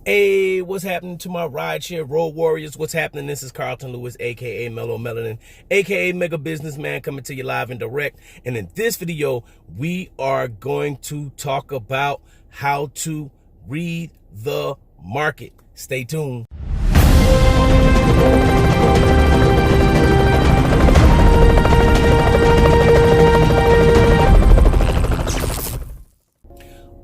Hey, what's happening to my rideshare road warriors? What's happening? This is Carlton Lewis, aka Mellow Melanin, aka Mega Businessman, coming to you live and direct. And in this video, we are going to talk about how to read the market. Stay tuned.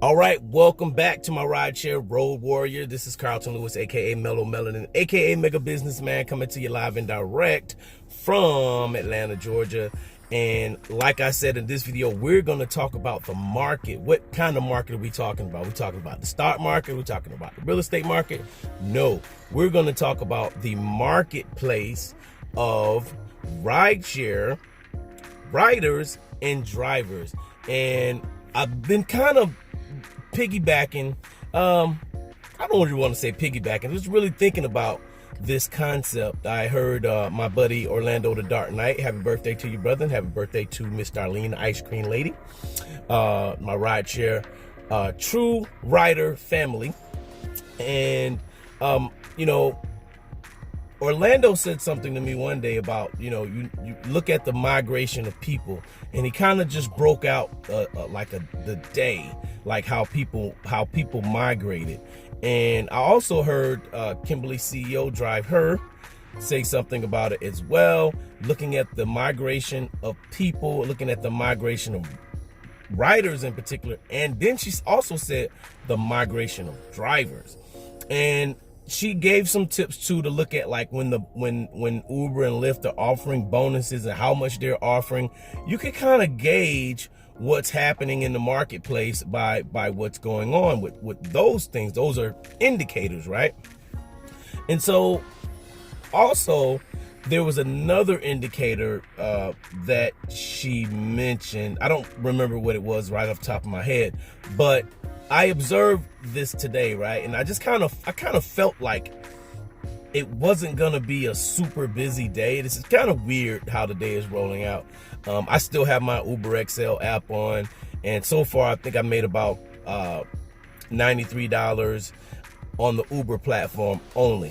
All right, welcome back to my rideshare road warrior. This is Carlton Lewis, aka Mellow Melanin, aka Mega Businessman, coming to you live and direct from Atlanta, Georgia. And like I said in this video, we're going to talk about the market. What kind of market are we talking about? We're talking about the stock market. We're talking about the real estate market. No, we're going to talk about the marketplace of rideshare, riders, and drivers. And I've been kind of piggybacking. I don't really want to say piggybacking. Just really thinking about this concept. I heard my buddy Orlando the Dark Knight. Happy birthday to you, brother. And happy birthday to Miss Darlene, the ice cream lady. My rideshare true rider family. And Orlando said something to me one day about, you look at the migration of people, and he kind of just broke out the day, like how people migrated. And I also heard Kimberly CEO Drive Her say something about it as well, looking at the migration of people, looking at the migration of riders in particular. And then she also said the migration of drivers. And she gave some tips too to look at, like when Uber and Lyft are offering bonuses and how much they're offering. You can kind of gauge what's happening in the marketplace by what's going on with those things. Those are indicators, right? And so also there was another indicator that she mentioned. I don't remember what it was right off the top of my head, but I observed this today, right? And I kind of felt like it wasn't gonna be a super busy day. This is kind of weird how the day is rolling out. I still have my Uber XL app on, and so far I think I made about $93 on the Uber platform only.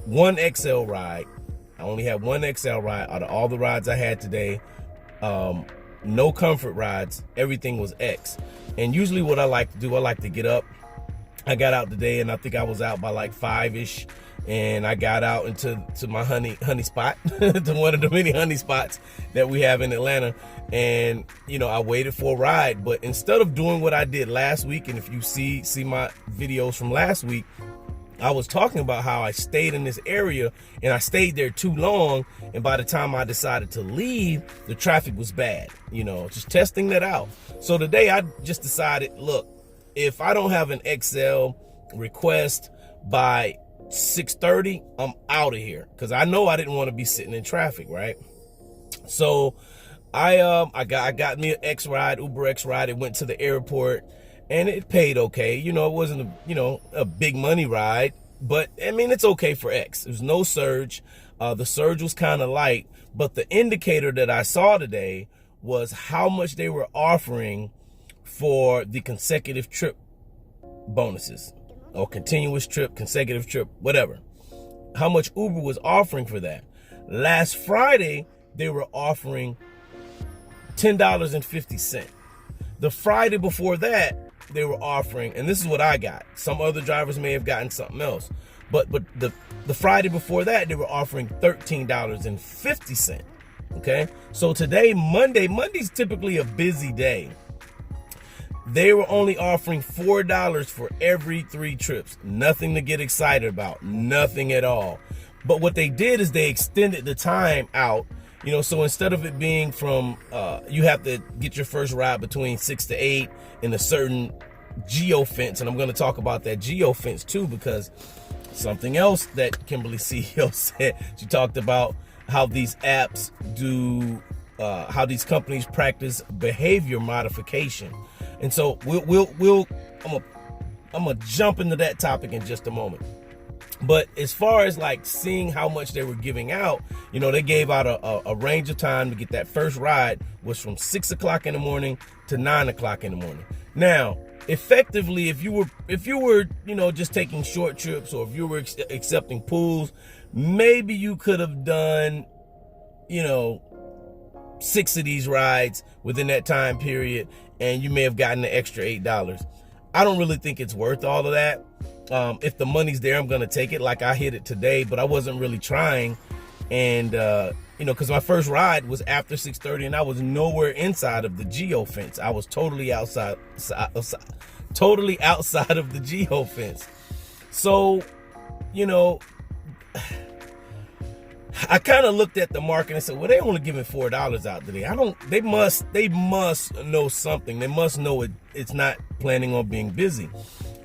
One XL ride. I only had one XL ride out of all the rides I had today. No comfort rides. Everything was X. And usually what I like to do, I like to get up. I got out today, and I think I was out by like 5-ish, and I got out into my honey spot, to one of the many honey spots that we have in Atlanta. And I waited for a ride, but instead of doing what I did last week, and if you see my videos from last week, I was talking about how I stayed in this area, and I stayed there too long, and by the time I decided to leave, the traffic was bad. Just testing that out. So today I just decided, look, if I don't have an XL request by 6:30, I'm out of here, because I know I didn't want to be sitting in traffic, right? So I got me an X ride, Uber X ride. It went to the airport, and it paid okay. It wasn't a big money ride, but I mean, it's okay for X. There's no surge. The surge was kind of light, but the indicator that I saw today was how much they were offering for the consecutive trip bonuses, or continuous trip, consecutive trip, whatever. How much Uber was offering for that. Last Friday, they were offering $10.50. The Friday before that, they were offering, and this is what I got. Some other drivers may have gotten something else, but the Friday before that, they were offering $13.50. Okay, so today, Monday's typically a busy day. They were only offering $4 for every 3 trips. Nothing to get excited about, nothing at all. But what they did is they extended the time out. So instead of it being from, you have to get your first ride between 6 to 8 in a certain geofence, and I'm going to talk about that geofence too, because something else that Kimberly CEO said, she talked about how these apps do, how these companies practice behavior modification. And so I'm gonna jump into that topic in just a moment. But as far as like seeing how much they were giving out, they gave out a range of time to get that first ride was from 6 o'clock in the morning to 9 o'clock in the morning. Now, effectively, if you were, you know, just taking short trips, or if you were accepting pools, maybe you could have done, you know, 6 of these rides within that time period, and you may have gotten an extra $8. I don't really think it's worth all of that. If the money's there, I'm gonna take it. Like, I hit it today, but I wasn't really trying. And you know, because my first ride was after 6:30, and I was nowhere inside of the geo fence. I was totally outside of the geo fence. So, you know, I kind of looked at the market and said, well, they only giving $4 out today. They must know something. They must know it's not planning on being busy.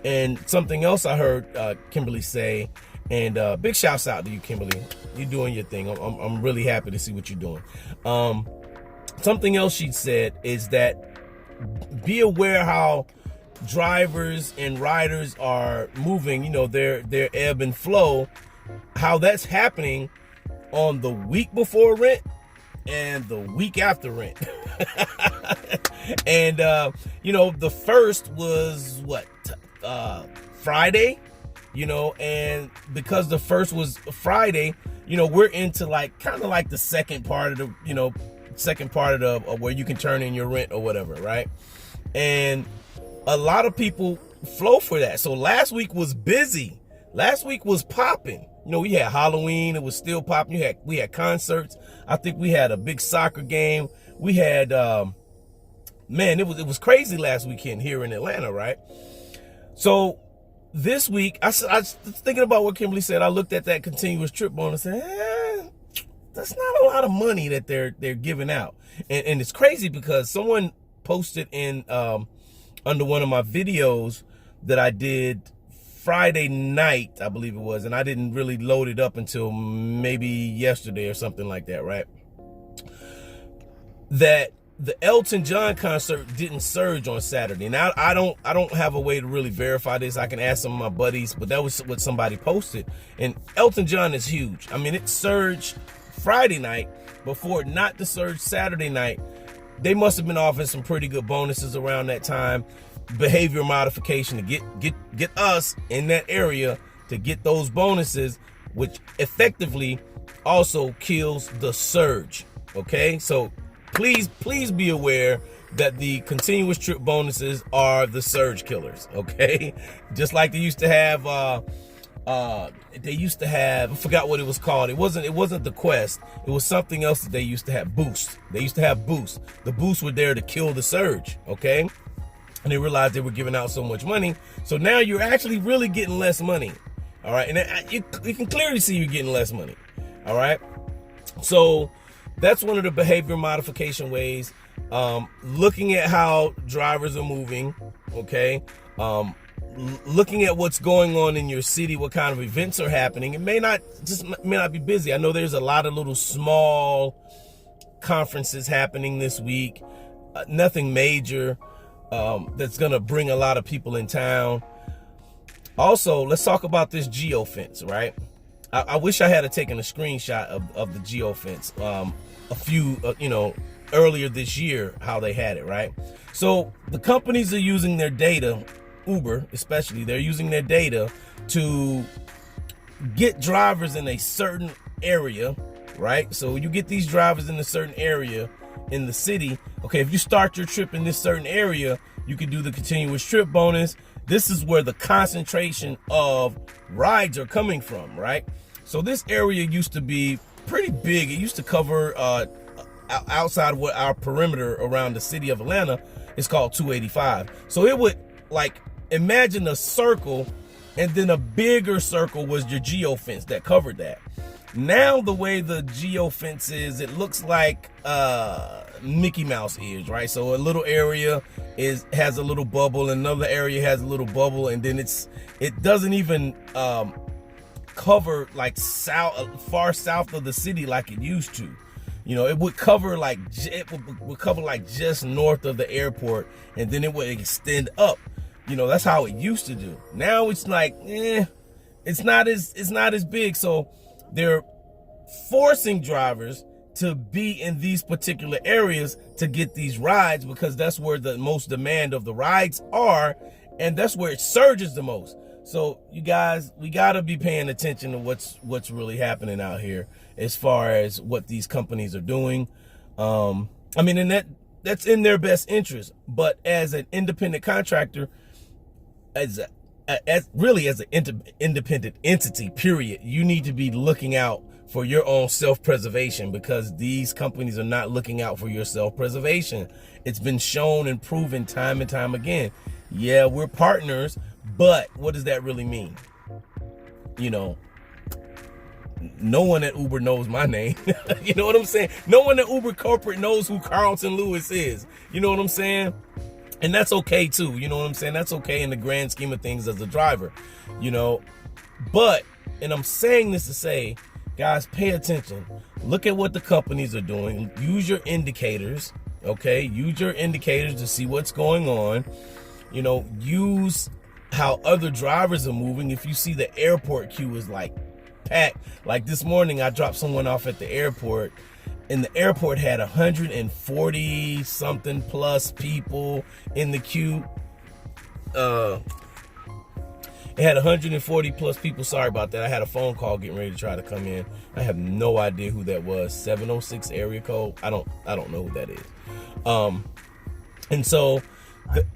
And something else I heard Kimberly say, and big shouts out to you, Kimberly. You're doing your thing. I'm really happy to see what you're doing. Something else she said is that be aware how drivers and riders are moving, you know, their ebb and flow, how that's happening on the week before rent and the week after rent. And you know, the first was what, Friday, you know, and because the first was Friday, you know, we're into like kind of like the second part of the, you know, of where you can turn in your rent or whatever, right? And a lot of people flow for that. So last week was busy. Last week was popping. You know, we had Halloween, it was still popping. We had concerts. I think we had a big soccer game. We had man, it was crazy last weekend here in Atlanta, right? So this week, I was thinking about what Kimberly said. I looked at that continuous trip bonus and said, that's not a lot of money that they're giving out. And it's crazy because someone posted in under one of my videos that I did Friday night, I believe it was, and I didn't really load it up until maybe yesterday or something like that, right? That the Elton John concert didn't surge on Saturday. Now I don't have a way to really verify this. I can ask some of my buddies, but that was what somebody posted. And Elton John is huge. I mean, it surged Friday night before not to surge Saturday night. They must have been offering some pretty good bonuses around that time. Behavior modification to get us in that area to get those bonuses, which effectively also kills the surge. Okay, so please be aware that the continuous trip bonuses are the surge killers. Okay, just like they used to have I forgot what it was called. It wasn't the Quest. It was something else that they used to have. Boost. They used to have Boost. The Boosts were there to kill the surge. Okay, and they realized they were giving out so much money. So now you're actually really getting less money. All right, and you can clearly see you're getting less money. All right, so that's one of the behavior modification ways. Looking at how drivers are moving. Okay. Looking at what's going on in your city, what kind of events are happening. It may not be busy. I know there's a lot of little small conferences happening this week. Nothing major that's gonna bring a lot of people in town. Also, let's talk about this geo fence, right? I wish I had taken a screenshot of the geo fence a few, earlier this year, how they had it, right? So the companies are using their data, Uber especially, they're using their data to get drivers in a certain area, right? So you get these drivers in a certain area in the city. Okay, if you start your trip in this certain area, you can do the continuous trip bonus. This is where the concentration of rides are coming from, right? So this area used to be pretty big. It used to cover outside of what our perimeter around the city of Atlanta is called 285. So it would, like, imagine a circle, and then a bigger circle was your geo fence that covered that. Now the way the geo fence is, it looks like Mickey Mouse ears, right? So a little area has a little bubble, another area has a little bubble, and then it doesn't even cover like far south of the city like it used to. It would cover like just north of the airport, and then it would extend up. That's how it used to do. Now it's like, it's not as big. So they're forcing drivers to be in these particular areas to get these rides, because that's where the most demand of the rides are. and that's where it surges the most. So you guys, we got to be paying attention to what's really happening out here as far as what these companies are doing. I mean, and that's in their best interest. But as an independent contractor, as an independent entity, period, you need to be looking out for your own self-preservation, because these companies are not looking out for your self-preservation. It's been shown and proven time and time again. Yeah, we're partners, but what does that really mean? You know, no one at Uber knows my name. You know what I'm saying? No one at Uber corporate knows who Carlton Lewis is. You know what I'm saying? And that's okay too. You know what I'm saying? That's okay in the grand scheme of things as a driver, you know. But, and I'm saying this to say, guys, pay attention. Look at what the companies are doing. Use your indicators, okay? Use your indicators to see what's going on. You know, use how other drivers are moving. If you see the airport queue is like packed. Like this morning, I dropped someone off at the airport, and the airport had 140 something plus people in the queue. It had 140 plus people. Sorry about that. I had a phone call getting ready to try to come in. I have no idea who that was. 706 area code. I don't know who that is. And so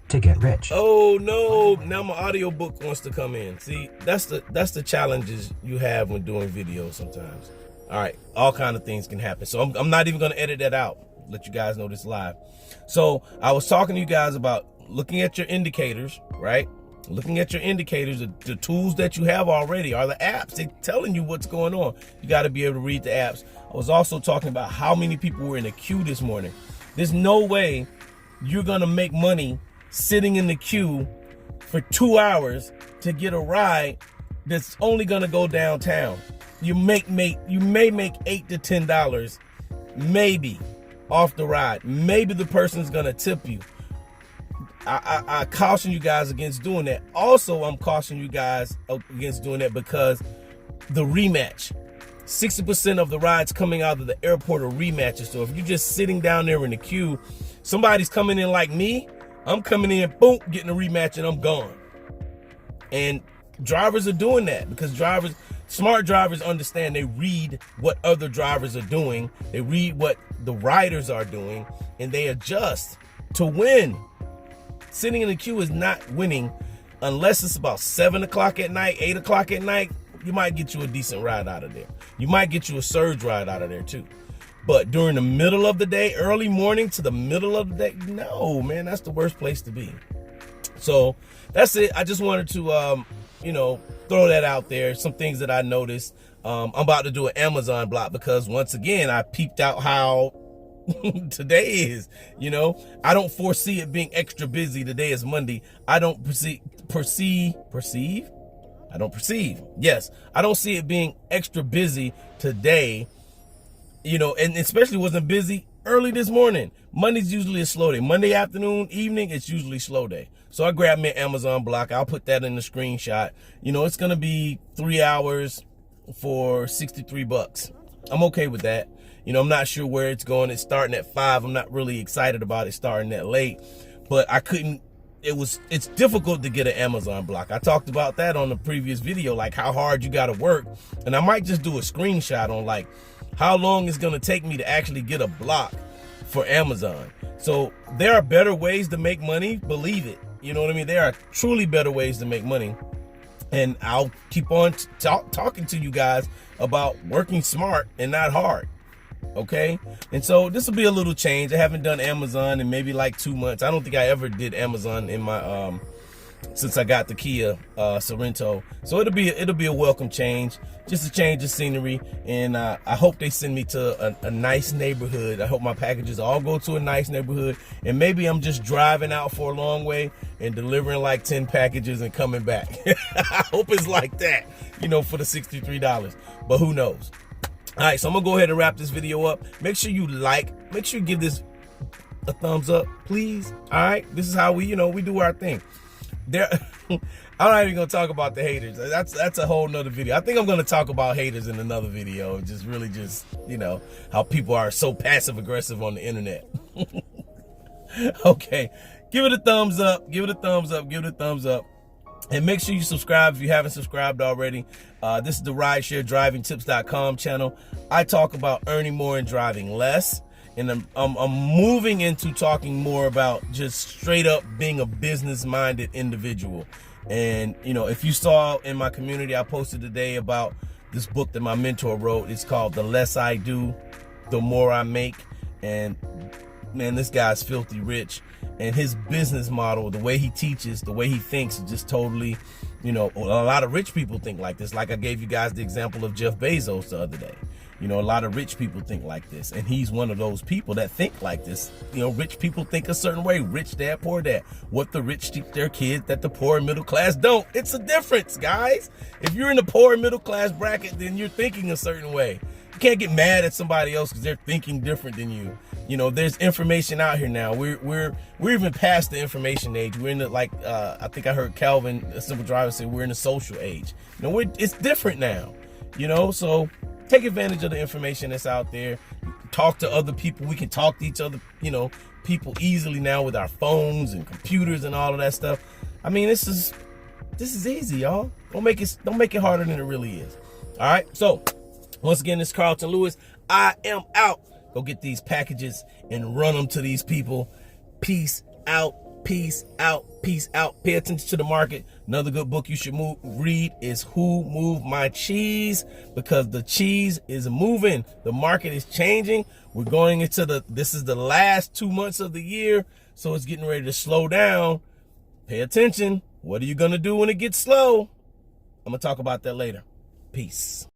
to get rich. Oh no, now my audiobook wants to come in. See, that's the challenges you have when doing videos sometimes. All right, all kind of things can happen. So I'm not even going to edit that out. Let you guys know this live. So I was talking to you guys about looking at your indicators, right? Looking at your indicators, the tools that you have already are the apps. They're telling you what's going on. You got to be able to read the apps. I was also talking about how many people were in the queue this morning. There's no way you're going to make money sitting in the queue for 2 hours to get a ride that's only going to go downtown. You may make $8 to $10 maybe off the ride. Maybe the person's going to tip you. I caution you guys against doing that. Also, I'm cautioning you guys against doing that because the rematch. 60% of the rides coming out of the airport are rematches. So if you're just sitting down there in the queue, somebody's coming in like me, I'm coming in, boom, getting a rematch, and I'm gone. And drivers are doing that because smart drivers understand. They read what other drivers are doing. They read what the riders are doing, and they adjust to win. Sitting in the queue is not winning unless it's about 7 o'clock at night, 8 o'clock at night. You might get you a decent ride out of there. You might get you a surge ride out of there too. But during the middle of the day, early morning to the middle of the day, no, man, that's the worst place to be. So that's it. I just wanted to, throw that out there. Some things that I noticed. I'm about to do an Amazon block because once again, I peeped out how today is. I don't foresee it being extra busy. Today is Monday. I don't perceive. Yes, I don't see it being extra busy today. And especially wasn't busy early this morning. Monday's usually a slow day. Monday afternoon, evening, it's usually slow day. So I grabbed me an Amazon block. I'll put that in the screenshot. It's going to be 3 hours for $63. I'm okay with that. I'm not sure where it's going. It's starting at 5. I'm not really excited about it starting that late, but it's difficult to get an Amazon block. I talked about that on the previous video, like how hard you got to work. And I might just do a screenshot on like how long it's going to take me to actually get a block for Amazon. So there are better ways to make money. Believe it. You know what I mean? There are truly better ways to make money. And I'll keep on talking to you guys about working smart and not hard. Okay. And so this will be a little change. I haven't done Amazon in maybe like 2 months. I don't think I ever did Amazon in my, since I got the Kia Sorento. So it'll be a welcome change, just a change of scenery. And I hope they send me to a nice neighborhood. I hope my packages all go to a nice neighborhood. And maybe I'm just driving out for a long way and delivering like 10 packages and coming back. I hope it's like that, for the $63. But who knows? All right, so I'm gonna go ahead and wrap this video up. Make sure you make sure you give this a thumbs up, please. All right, this is how we do our thing. I'm not even gonna talk about the haters. That's a whole nother video. I think I'm gonna talk about haters in another video. Just how people are so passive aggressive on the internet. Okay, give it a thumbs up. Give it a thumbs up. Give it a thumbs up. And make sure you subscribe if you haven't subscribed already. This is the RideshareDrivingTips.com channel. I talk about earning more and driving less. And I'm moving into talking more about just straight up being a business-minded individual. And, you know, if you saw in my community, I posted today about this book that my mentor wrote. It's called The Less I Do, The More I Make. And, man, this guy's filthy rich. And his business model, the way he teaches, the way he thinks is just totally, you know, a lot of rich people think like this. Like I gave you guys the example of Jeff Bezos the other day. You know, a lot of rich people think like this. And he's one of those people that think like this. You know, rich people think a certain way. Rich dad, poor dad. What the rich teach their kids that the poor and middle class don't. It's a difference, guys. If you're in the poor and middle class bracket, then you're thinking a certain way. You can't get mad at somebody else because they're thinking different than you. You know, there's information out here now. We're even past the information age. We're in the, like, I think I heard Calvin, a simple driver, say we're in the social age. You know, it's different now. You know, so take advantage of the information that's out there. Talk to other people. We can talk to each other, you know, people easily now with our phones and computers and all of that stuff. I mean, this is easy, y'all. Don't make it harder than it really is. All right. So once again, this is Carlton Lewis. I am out. Go get these packages and run them to these people. Peace out, peace out, peace out. Pay attention to the market. Another good book you should read is Who Moved My Cheese, because the cheese is moving. The market is changing. We're going into this is the last 2 months of the year, so it's getting ready to slow down. Pay attention. What are you going to do when it gets slow? I'm going to talk about that later. Peace.